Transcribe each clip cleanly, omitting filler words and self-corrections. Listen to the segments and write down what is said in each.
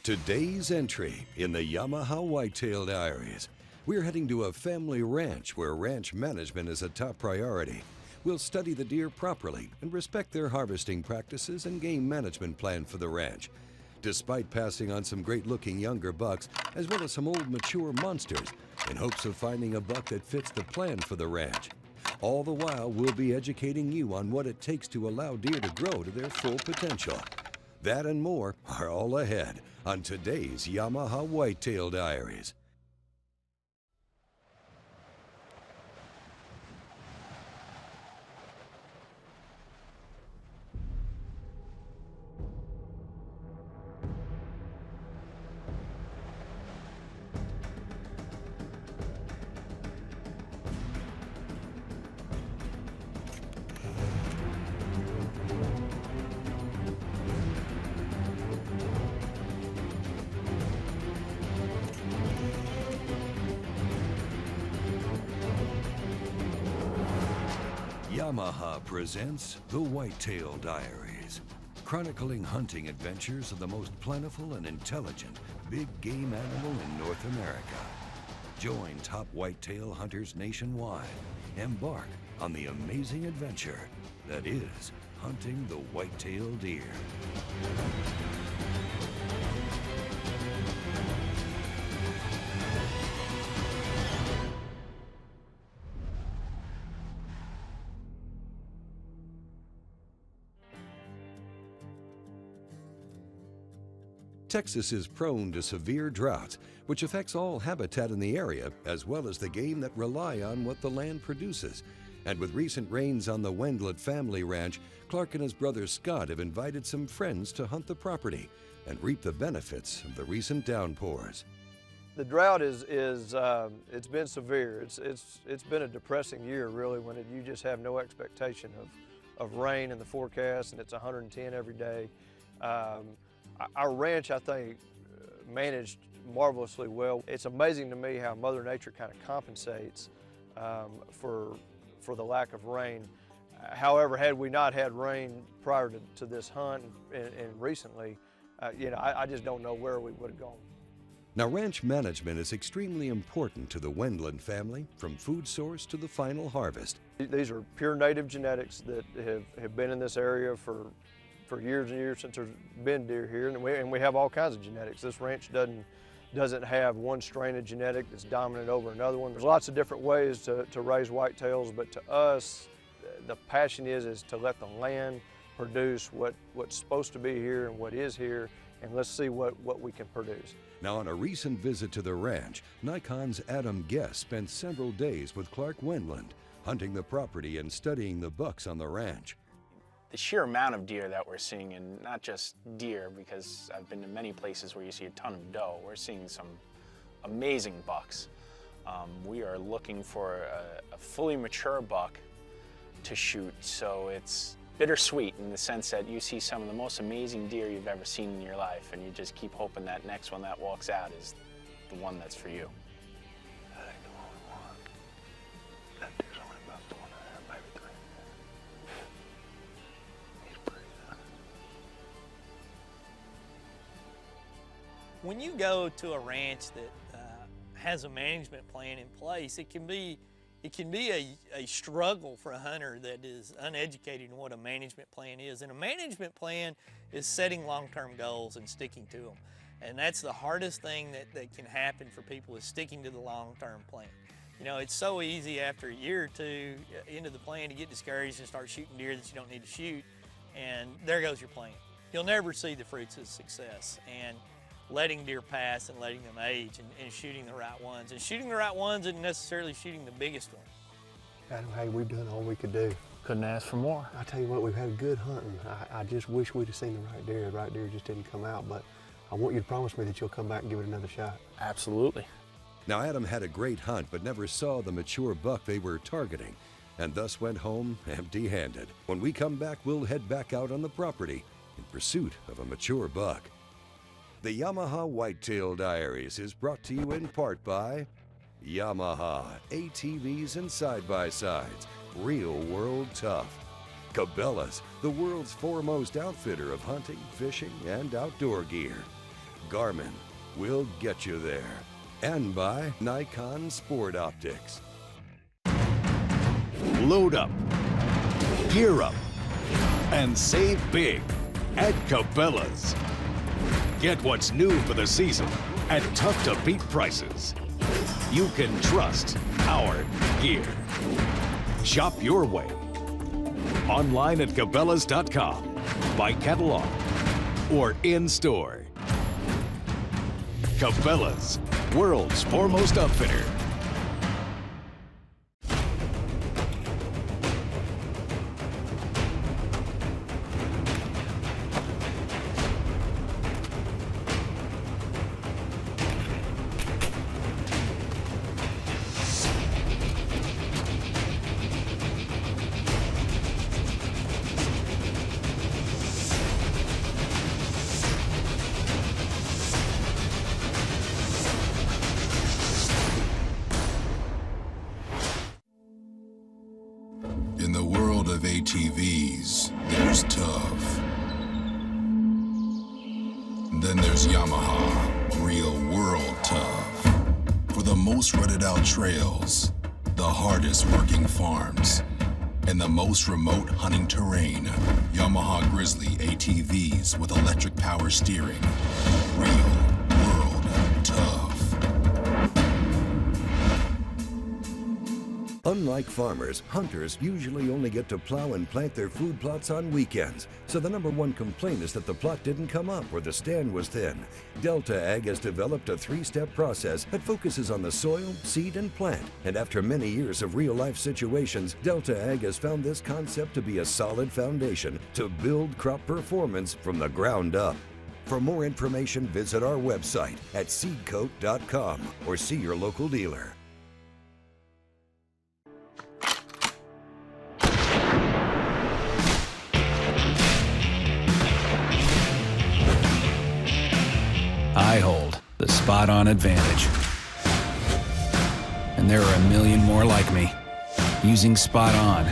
Today's entry in the Yamaha Whitetail Diaries. We're heading to a family ranch where ranch management is a top priority. We'll study the deer properly and respect their harvesting practices and game management plan for the ranch. Despite passing on some great-looking younger bucks, as well as some old mature monsters, in hopes of finding a buck that fits the plan for the ranch. All the while, we'll be educating you on what it takes to allow deer to grow to their full potential. That and more are all ahead on today's Yamaha Whitetail Diaries. Yamaha presents the Whitetail Diaries, chronicling hunting adventures of the most plentiful and intelligent big game animal in North America. Join top whitetail hunters nationwide. Embark on the amazing adventure that is hunting the whitetail deer. Texas is prone to severe droughts, which affects all habitat in the area, as well as the game that rely on what the land produces. And with recent rains on the Wendlandt family ranch, Clark and his brother Scott have invited some friends to hunt the property and reap the benefits of the recent downpours. The drought it's been severe. It's been a depressing year, really, when you just have no expectation of rain in the forecast, and it's 110 every day. Our ranch, I think, managed marvelously well. It's amazing to me how Mother Nature kind of compensates for the lack of rain. However, had we not had rain prior to this hunt and recently, I just don't know where we would have gone. Now, ranch management is extremely important to the Wendlandt family, from food source to the final harvest. These are pure native genetics that have been in this area for years and years since there's been deer here, and we have all kinds of genetics. This ranch doesn't have one strain of genetic that's dominant over another one. There's lots of different ways to raise whitetails, but to us, the passion is to let the land produce what's supposed to be here and what is here, and let's see what we can produce. Now, on a recent visit to the ranch, Nikon's Adam Guest spent several days with Clark Wendlandt, hunting the property and studying the bucks on the ranch. The sheer amount of deer that we're seeing, and not just deer, because I've been to many places where you see a ton of doe, we're seeing some amazing bucks. We are looking for a fully mature buck to shoot, so it's bittersweet in the sense that you see some of the most amazing deer you've ever seen in your life, and you just keep hoping that next one that walks out is the one that's for you. That ain't the one we want. That deer's only about 2.5, maybe 3. When you go to a ranch that has a management plan in place, it can be a struggle for a hunter that is uneducated in what a management plan is. And a management plan is setting long-term goals and sticking to them. And that's the hardest thing that can happen for people, is sticking to the long-term plan. You know, it's so easy after a year or two into the plan to get discouraged and start shooting deer that you don't need to shoot, and there goes your plan. You'll never see the fruits of success. And letting deer pass and letting them age and shooting the right ones. And shooting the right ones isn't necessarily shooting the biggest one. Adam, hey, we've done all we could do. Couldn't ask for more. I tell you what, we've had good hunting. I just wish we'd have seen the right deer. The right deer just didn't come out, but I want you to promise me that you'll come back and give it another shot. Absolutely. Now, Adam had a great hunt, but never saw the mature buck they were targeting, and thus went home empty-handed. When we come back, we'll head back out on the property in pursuit of a mature buck. The Yamaha Whitetail Diaries is brought to you in part by Yamaha ATVs and side-by-sides, real world tough. Cabela's, the world's foremost outfitter of hunting, fishing, and outdoor gear. Garmin. We'll get you there. And by Nikon Sport Optics. Load up, gear up, and save big at Cabela's. Get what's new for the season at tough-to-beat prices. You can trust our gear. Shop your way. Online at Cabela's.com, by catalog, or in-store. Cabela's, world's foremost outfitter. In the world of ATVs, there's tough. Then there's Yamaha, real world tough. For the most rutted out trails, the hardest working farms, and the most remote hunting terrain, Yamaha Grizzly ATVs with electric power steering. Real world tough. Unlike farmers, hunters usually only get to plow and plant their food plots on weekends. So the number one complaint is that the plot didn't come up or the stand was thin. Delta Ag has developed a 3-step process that focuses on the soil, seed, and plant. And after many years of real-life situations, Delta Ag has found this concept to be a solid foundation to build crop performance from the ground up. For more information, visit our website at seedcoat.com or see your local dealer. I hold the spot-on advantage. And there are a million more like me, using spot-on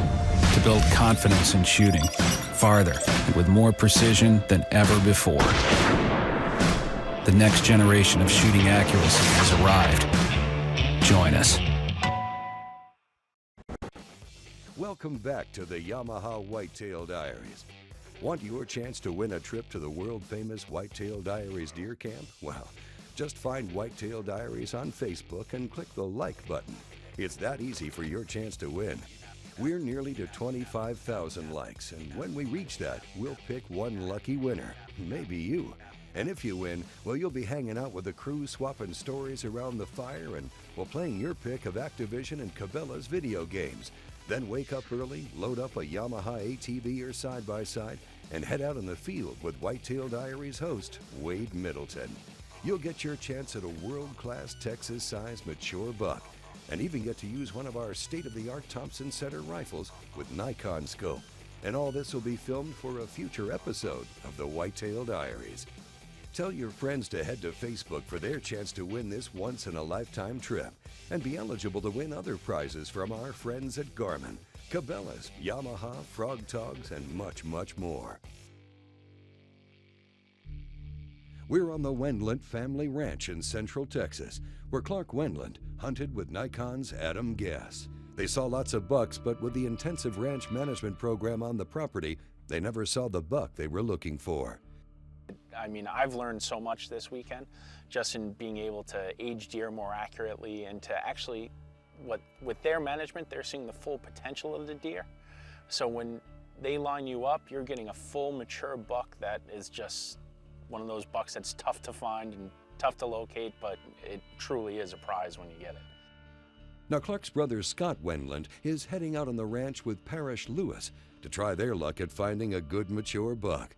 to build confidence in shooting farther and with more precision than ever before. The next generation of shooting accuracy has arrived. Join us. Welcome back to the Yamaha Whitetail Diaries. Want your chance to win a trip to the world-famous Whitetail Diaries deer camp? Well, just find Whitetail Diaries on Facebook and click the like button. It's that easy for your chance to win. We're nearly to 25,000 likes, and when we reach that, we'll pick one lucky winner, maybe you. And if you win, well, you'll be hanging out with the crew, swapping stories around the fire, and while playing your pick of Activision and Cabela's video games. Then wake up early, load up a Yamaha ATV or side-by-side, and head out in the field with Whitetail Diaries host Wade Middleton. You'll get your chance at a world-class Texas-sized mature buck, and even get to use one of our state-of-the-art Thompson Center rifles with Nikon scope. And all this will be filmed for a future episode of the Whitetail Diaries. Tell your friends to head to Facebook for their chance to win this once-in-a-lifetime trip and be eligible to win other prizes from our friends at Garmin, Cabela's, Yamaha, Frog Togs, and much, much more. We're on the Wendlandt family ranch in Central Texas, where Clark Wendlandt hunted with Nikon's Adam Guess. They saw lots of bucks, but with the intensive ranch management program on the property, they never saw the buck they were looking for. I mean, I've learned so much this weekend just in being able to age deer more accurately and to actually, with their management, they're seeing the full potential of the deer. So when they line you up, you're getting a full mature buck that is just one of those bucks that's tough to find and tough to locate, but it truly is a prize when you get it. Now, Clark's brother Scott Wendlandt is heading out on the ranch with Parrish Lewis to try their luck at finding a good mature buck.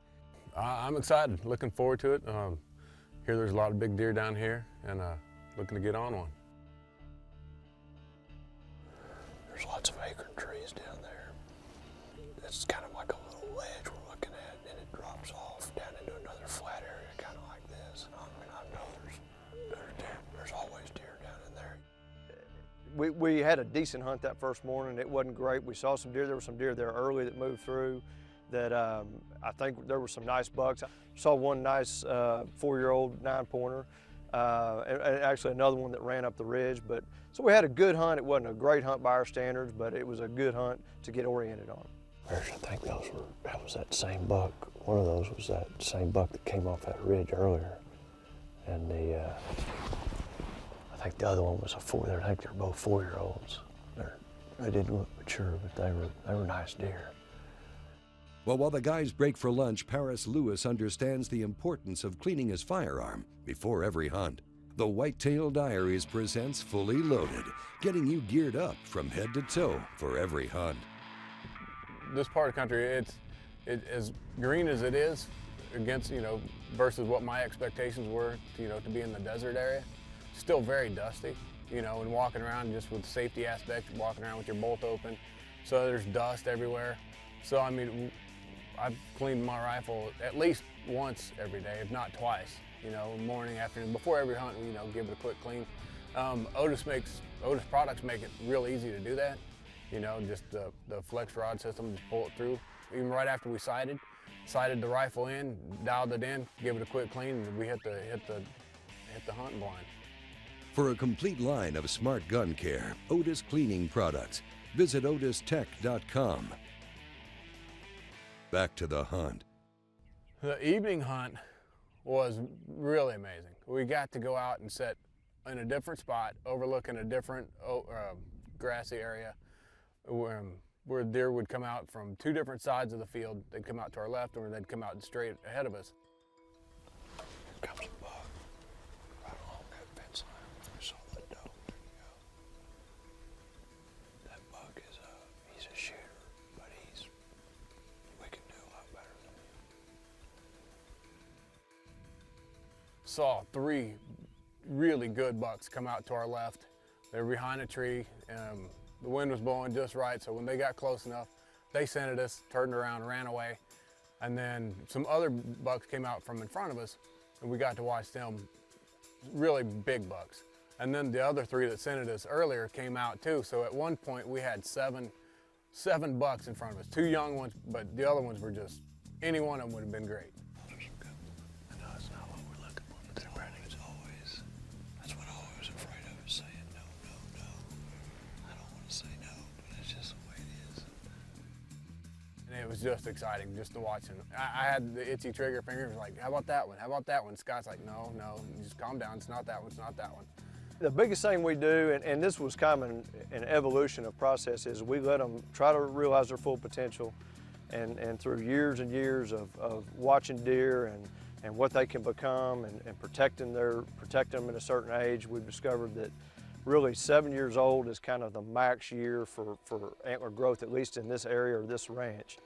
I'm excited, looking forward to it. Hear there's a lot of big deer down here and looking to get on one. There's lots of acorn trees down there. It's kind of like a little ledge we're looking at, and it drops off down into another flat area, kind of like this. I mean, I know there's always deer down in there. We had a decent hunt that first morning. It wasn't great. We saw some deer. There were some deer there early that moved through that I think there were some nice bucks. saw one nice 4-year-old 9-pointer, and actually another one that ran up the ridge. But so we had a good hunt. It wasn't a great hunt by our standards, but it was a good hunt to get oriented on. I think that was that same buck. One of those was that same buck that came off that ridge earlier. And I think the other one was a 4. I think they're both 4-year-olds. They didn't look mature, but they were nice deer. Well, while the guys break for lunch, Paris Lewis understands the importance of cleaning his firearm before every hunt. The Whitetail Diaries presents Fully Loaded, getting you geared up from head to toe for every hunt. This part of the country, it's as green as it is against, versus what my expectations were, to be in the desert area. Still very dusty, and walking around just with the safety aspect, walking around with your bolt open. So there's dust everywhere. So, I mean, I've cleaned my rifle at least once every day, if not twice, morning, afternoon, before every hunt, give it a quick clean. Otis products make it real easy to do that. Just the flex rod system, just pull it through. Even right after we sighted the rifle in, dialed it in, give it a quick clean, and we hit the hunting blind. For a complete line of smart gun care, Otis Cleaning Products, visit otistech.com. Back to the hunt. The evening hunt was really amazing. We got to go out and sit in a different spot, overlooking a different grassy area, where deer would come out from 2 different sides of the field. They'd come out to our left, or they'd come out straight ahead of us. Here comes a buck right along that fence line. We saw that doe. There you go. That buck he's a shooter, but we can do a lot better than him. Saw 3 really good bucks come out to our left. They were behind a tree. The wind was blowing just right, so when they got close enough, they scented us, turned around, ran away. And then some other bucks came out from in front of us, and we got to watch them, really big bucks. And then the other 3 that scented us earlier came out too, so at one point we had seven bucks in front of us. 2 young ones, but the other ones were just, any one of them would have been great. I know it's not what we're looking for, but they're running. That's what I was afraid of, is saying no. I don't want to say no, but it's just the way it is. And it was just exciting just to watch him. I had the itchy trigger fingers, like, how about that one? How about that one? Scott's like, no, just calm down. It's not that one, it's not that one. The biggest thing we do, and this was kind of an evolution of process, is we let them try to realize their full potential. And through years and years of watching deer and what they can become and protecting them at a certain age, we've discovered that really 7 years old is kind of the max year for antler growth, at least in this area or this ranch.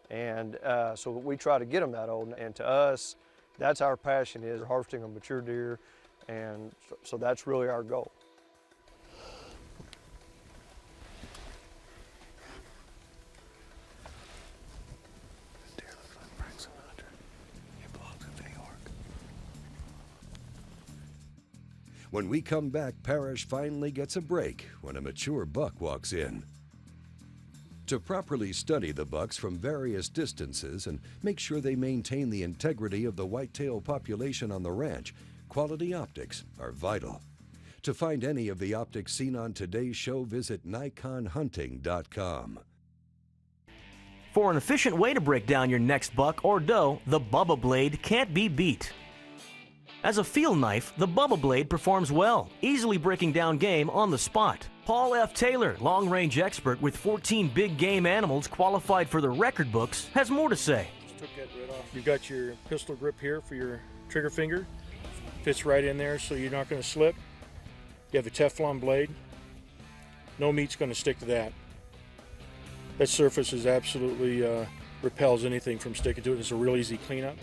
And so we try to get them that old, and to us, that's our passion, is harvesting a mature deer, and so that's really our goal. When we come back, Parrish finally gets a break when a mature buck walks in. To properly study the bucks from various distances and make sure they maintain the integrity of the whitetail population on the ranch, quality optics are vital. To find any of the optics seen on today's show, visit nikonhunting.com. For an efficient way to break down your next buck or doe, the Bubba Blade can't be beat. As a field knife, the Bubba Blade performs well, easily breaking down game on the spot. Paul F. Taylor, long-range expert with 14 big game animals qualified for the record books, has more to say. Just took that right off. You've got your pistol grip here for your trigger finger. Fits right in there so you're not going to slip. You have a Teflon blade. No meat's going to stick to that. That surface is absolutely repels anything from sticking to it. It's a real easy cleanup.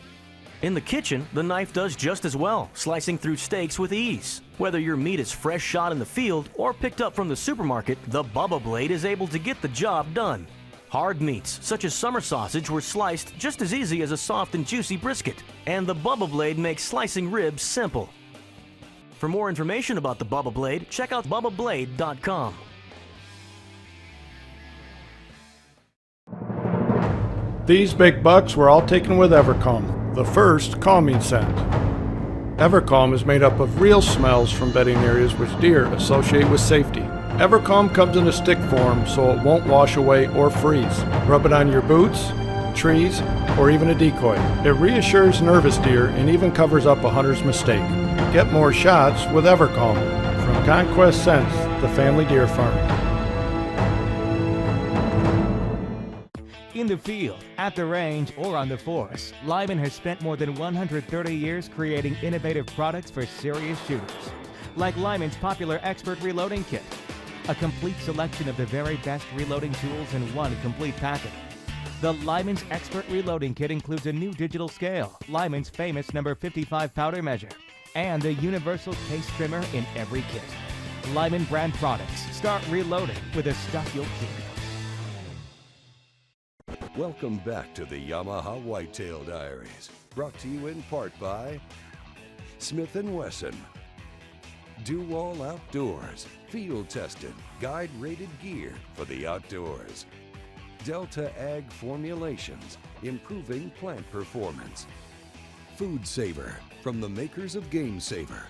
In the kitchen, the knife does just as well, slicing through steaks with ease. Whether your meat is fresh shot in the field or picked up from the supermarket, the Bubba Blade is able to get the job done. Hard meats, such as summer sausage, were sliced just as easy as a soft and juicy brisket. And the Bubba Blade makes slicing ribs simple. For more information about the Bubba Blade, check out bubbablade.com. These big bucks were all taken with Evercomb. The first, calming scent. Evercalm is made up of real smells from bedding areas which deer associate with safety. Evercalm comes in a stick form so it won't wash away or freeze. Rub it on your boots, trees, or even a decoy. It reassures nervous deer and even covers up a hunter's mistake. Get more shots with Evercalm. From Conquest Scents, the family deer farm. In the field, at the range, or on the force, Lyman has spent more than 130 years creating innovative products for serious shooters. Like Lyman's popular Expert Reloading Kit, a complete selection of the very best reloading tools in one complete packet. The Lyman's Expert Reloading Kit includes a new digital scale, Lyman's famous number 55 powder measure, and a universal case trimmer in every kit. Lyman brand products. Start reloading with the stuff you'll keep. Welcome back to the Yamaha Whitetail Diaries, brought to you in part by Smith & Wesson, Do All Outdoors, field-tested, guide-rated gear for the outdoors. Delta Ag Formulations, improving plant performance. Food Saver, from the makers of Game Saver.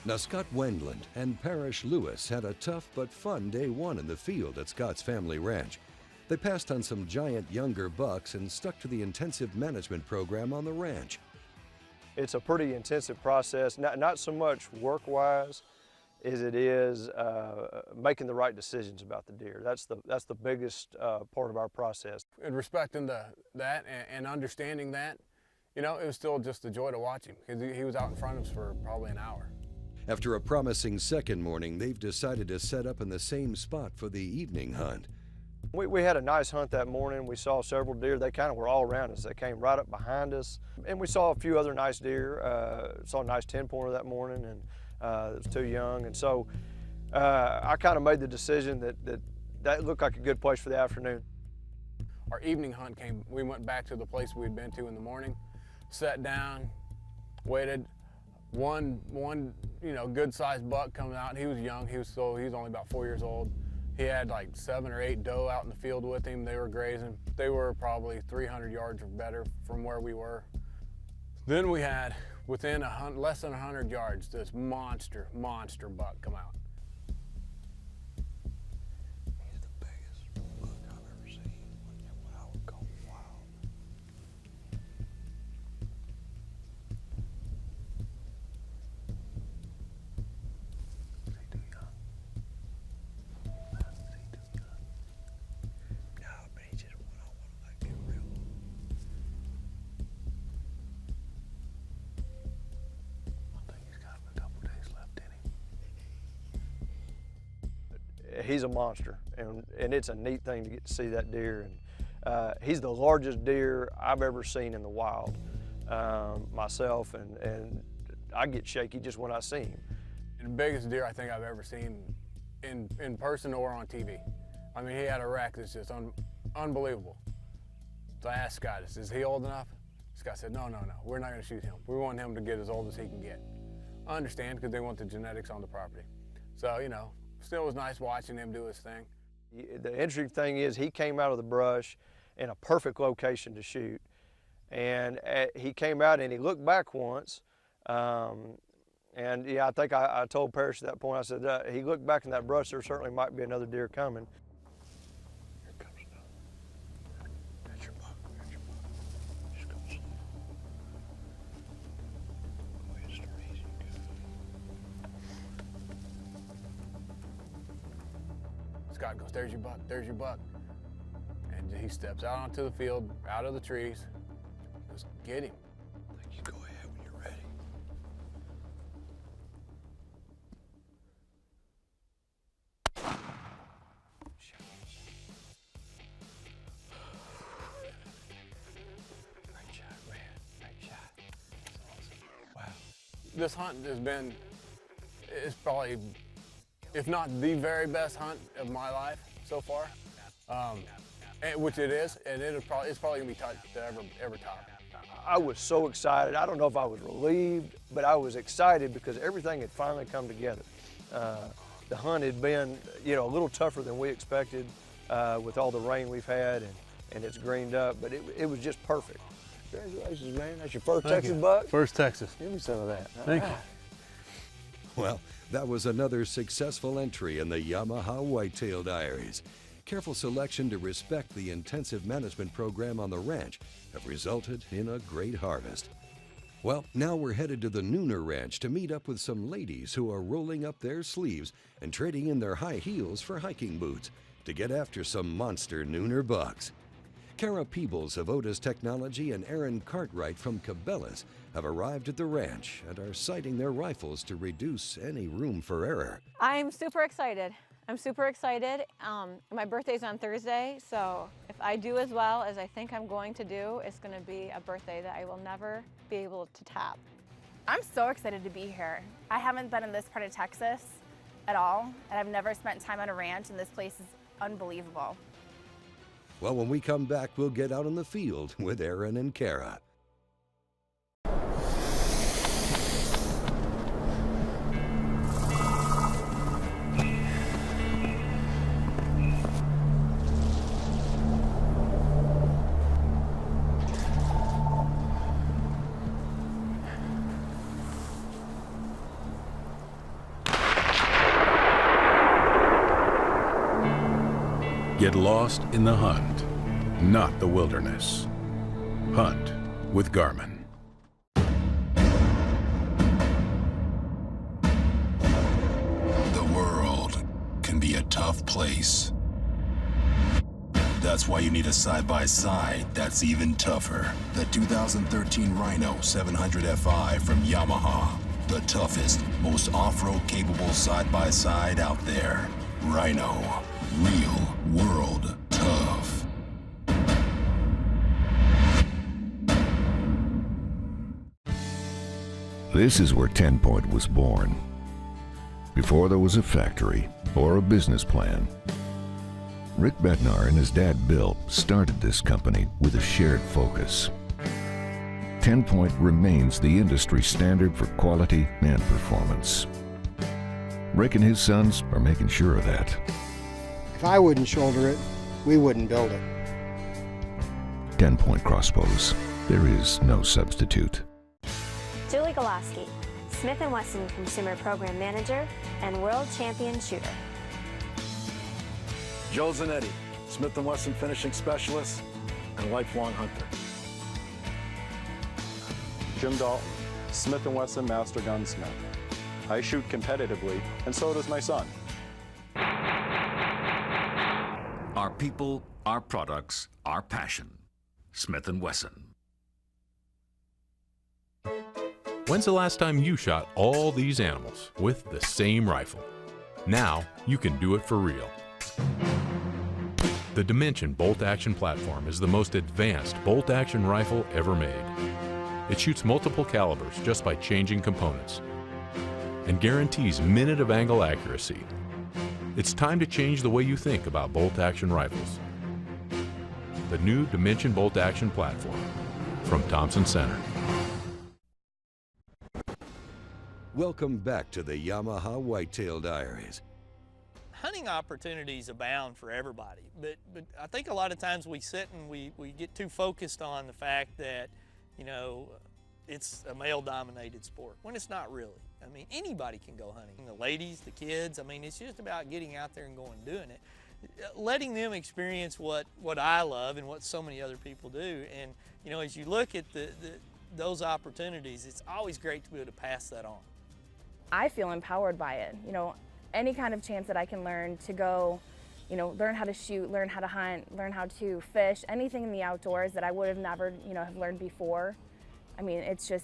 Now, Scott Wendlandt and Parrish Lewis had a tough but fun day one in the field at Scott's family ranch. They passed on some giant younger bucks and stuck to the intensive management program on the ranch. It's a pretty intensive process, not so much work-wise as it is making the right decisions about the deer. That's the biggest part of our process. And respecting that and understanding that, you know, it was still just a joy to watch him because he was out in front of us for probably an hour. After a promising second morning, they've decided to set up in the same spot for the evening hunt. We had a nice hunt that morning. We saw several deer. They kind of were all around us. They came right up behind us. And we saw a few other nice deer. Saw a nice 10-pointer that morning, and it was too young. And so I kind of made the decision that looked like a good place for the afternoon. Our evening hunt came. We went back to the place we'd been to in the morning, sat down, waited. One you know, good-sized buck coming out. He was young. He was only about 4 years old. He had like 7 or 8 doe out in the field with him. They were grazing. They were probably 300 yards or better from where we were. Then we had, within less than 100 yards, this monster buck come out. He's the biggest buck I've ever seen. What I would call wild. He's a monster, and it's a neat thing to get to see that deer. And he's the largest deer I've ever seen in the wild myself, and I get shaky just when I see him. And the biggest deer I think I've ever seen in person or on TV. I mean, he had a rack that's just unbelievable. So I asked Scott, is he old enough? Scott said, no, we're not gonna shoot him. We want him to get as old as he can get. I understand, because they want the genetics on the property. So, you know, still was nice watching him do his thing. The interesting thing is he came out of the brush in a perfect location to shoot. And he came out and he looked back once. And yeah, I think I told Parrish at that point, I said, he looked back in that brush, there certainly might be another deer coming. Here comes another. That's your buck. That's your buck. Just go slow. Go ahead, start easy. Scott goes, there's your buck, there's your buck. And he steps out onto the field, out of the trees. He goes, get him. You go ahead when you're ready. Great shot, man. Great shot. That's awesome. Wow. This hunt has been, it's probably, if not the very best hunt of my life so far, which it is, and it's probably gonna be tough to ever top. I was so excited. I don't know if I was relieved, but I was excited because everything had finally come together. The hunt had been, you know, a little tougher than we expected with all the rain we've had, and it's greened up, but it was just perfect. Congratulations, man. That's your first Thank Texas you. buck? First Texas. Give me some of that. Thank you. Well, that was another successful entry in the Yamaha Whitetail Diaries. Careful selection to respect the intensive management program on the ranch have resulted in a great harvest. Well, now we're headed to the Nooner Ranch to meet up with some ladies who are rolling up their sleeves and trading in their high heels for hiking boots to get after some monster Nooner bucks. Kara Peebles of Otis Technology and Aaron Cartwright from Cabela's have arrived at the ranch and are sighting their rifles to reduce any room for error. I'm super excited. I'm super excited. My birthday's on Thursday, so if I do as well as I think I'm going to do, it's going to be a birthday that I will never be able to top. I'm so excited to be here. I haven't been in this part of Texas at all, and I've never spent time on a ranch, and this place is unbelievable. Well, when we come back, we'll get out in the field with Aaron and Kara. Get lost in the hunt, not the wilderness. Hunt with Garmin. The world can be a tough place. That's why you need a side-by-side that's even tougher. The 2013 Rhino 700 Fi from Yamaha. The toughest, most off-road capable side-by-side out there. Rhino. Real world tough. This is where 10 Point was born. Before there was a factory or a business plan. Rick Bednar and his dad Bill started this company with a shared focus. 10 Point remains the industry standard for quality and performance. Rick and his sons are making sure of that. If I wouldn't shoulder it, we wouldn't build it. 10 Point crossbows. There is no substitute. Julie Goloski, Smith & Wesson Consumer Program Manager and World Champion Shooter. Joe Zanetti, Smith & Wesson Finishing Specialist and lifelong hunter. Jim Dalton, Smith & Wesson Master Gunsmith. I shoot competitively, and so does my son. Our people, our products, our passion. Smith & Wesson. When's the last time you shot all these animals with the same rifle? Now you can do it for real. The Dimension bolt-action platform is the most advanced bolt-action rifle ever made. It shoots multiple calibers just by changing components and guarantees minute of angle accuracy. It's time to change the way you think about bolt-action rifles. The new Dimension bolt-action platform from Thompson Center. Welcome back to the Yamaha Whitetail Diaries. Hunting opportunities abound for everybody, but I think a lot of times we sit and we get too focused on the fact that, you know, it's a male-dominated sport, when it's not really. I mean, anybody can go hunting. The ladies, the kids, I mean, it's just about getting out there and going and doing it. Letting them experience what I love and what so many other people do. And, you know, as you look at those opportunities, it's always great to be able to pass that on. I feel empowered by it. You know, any kind of chance that I can learn to go, you know, learn how to shoot, learn how to hunt, learn how to fish, anything in the outdoors that I would have never, you know, have learned before. I mean, it's going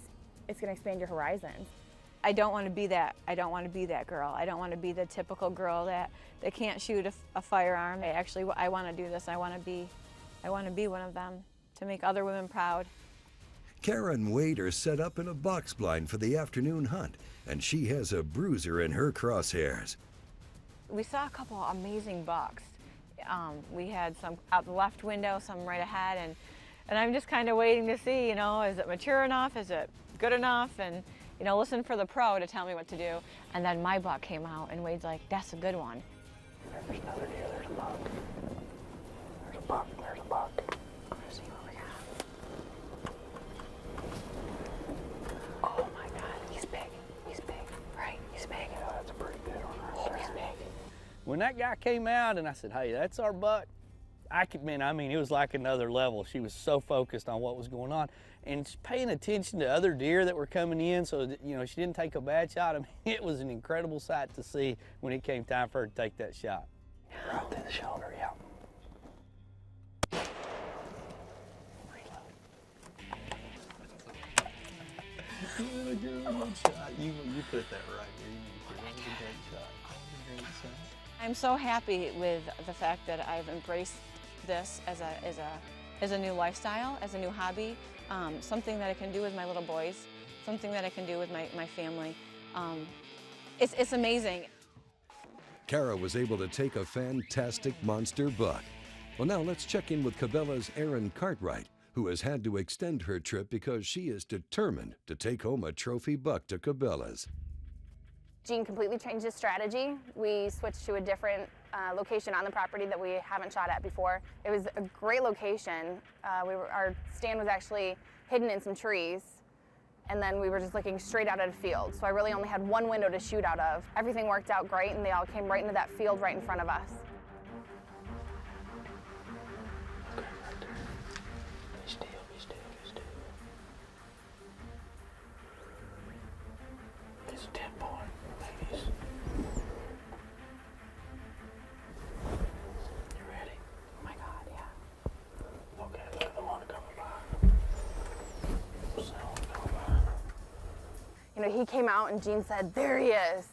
to expand your horizons. I don't want to be that. I don't want to be that girl. I don't want to be the typical girl that can't shoot a firearm. I want to do this. I want to be one of them to make other women proud. Kara and Wade are set up in a box blind for the afternoon hunt, and she has a bruiser in her crosshairs. We saw a couple of amazing bucks. We had some out the left window, some right ahead, and I'm just kind of waiting to see, you know, is it mature enough? Is it good enough? And, you know, listen for the pro to tell me what to do. And then my buck came out, and Wade's like, that's a good one. There's another deer, there's a buck. There's a buck, there's a buck. when that guy came out and I said, hey, that's our buck, I mean, it was like another level. She was so focused on what was going on and paying attention to other deer that were coming in so that, you know, she didn't take a bad shot. I mean, it was an incredible sight to see when it came time for her to take that shot. Right through the shoulder, yeah. Good shot. You put that right there. That was a great shot. I'm so happy with the fact that I've embraced this as a new lifestyle, as a new hobby, something that I can do with my little boys, something that I can do with my family. It's amazing. Kara was able to take a fantastic monster buck. Well, now let's check in with Cabela's Erin Cartwright, who has had to extend her trip because she is determined to take home a trophy buck to Cabela's. Gene completely changed his strategy. We switched to a different location on the property that we haven't shot at before. It was a great location. Our stand was actually hidden in some trees, and then we were just looking straight out at a field. So I really only had one window to shoot out of. Everything worked out great, and they all came right into that field right in front of us. It's 10-point, ladies. You ready? Oh my God, yeah. Okay, look at the one coming by. You know, he came out and Gene said, there he is.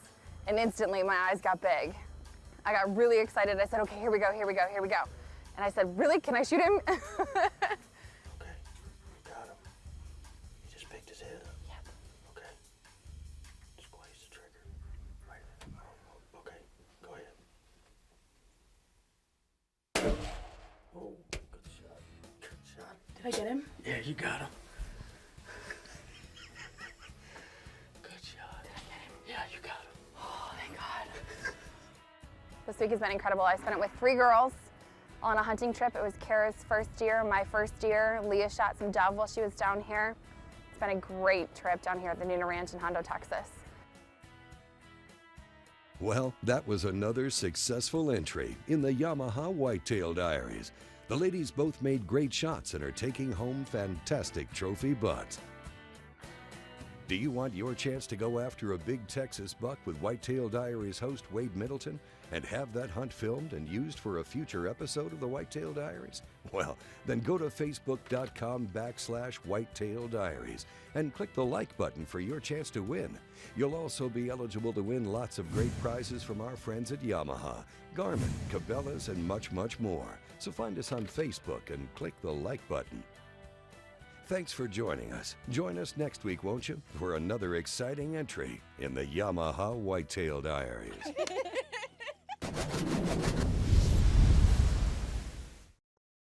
And instantly my eyes got big. I got really excited. I said, okay, here we go, here we go, here we go. And I said, really, can I shoot him? Did I get him? Yeah, you got him. Good shot. Did I get him? Yeah, you got him. Oh, thank God. This week has been incredible. I spent it with 3 girls on a hunting trip. It was Kara's first year, my first year. Leah shot some dove while she was down here. It's been a great trip down here at the Nuna Ranch in Hondo, Texas. Well, that was another successful entry in the Yamaha Whitetail Diaries. The ladies both made great shots and are taking home fantastic trophy bucks. Do you want your chance to go after a big Texas buck with Whitetail Diaries host Wade Middleton and have that hunt filmed and used for a future episode of the Whitetail Diaries? Well, then go to facebook.com/Whitetail Diaries and click the like button for your chance to win. You'll also be eligible to win lots of great prizes from our friends at Yamaha, Garmin, Cabela's, and much, much more. So find us on Facebook and click the like button. Thanks for joining us. Join us next week, won't you, for another exciting entry in the Yamaha Whitetail Diaries.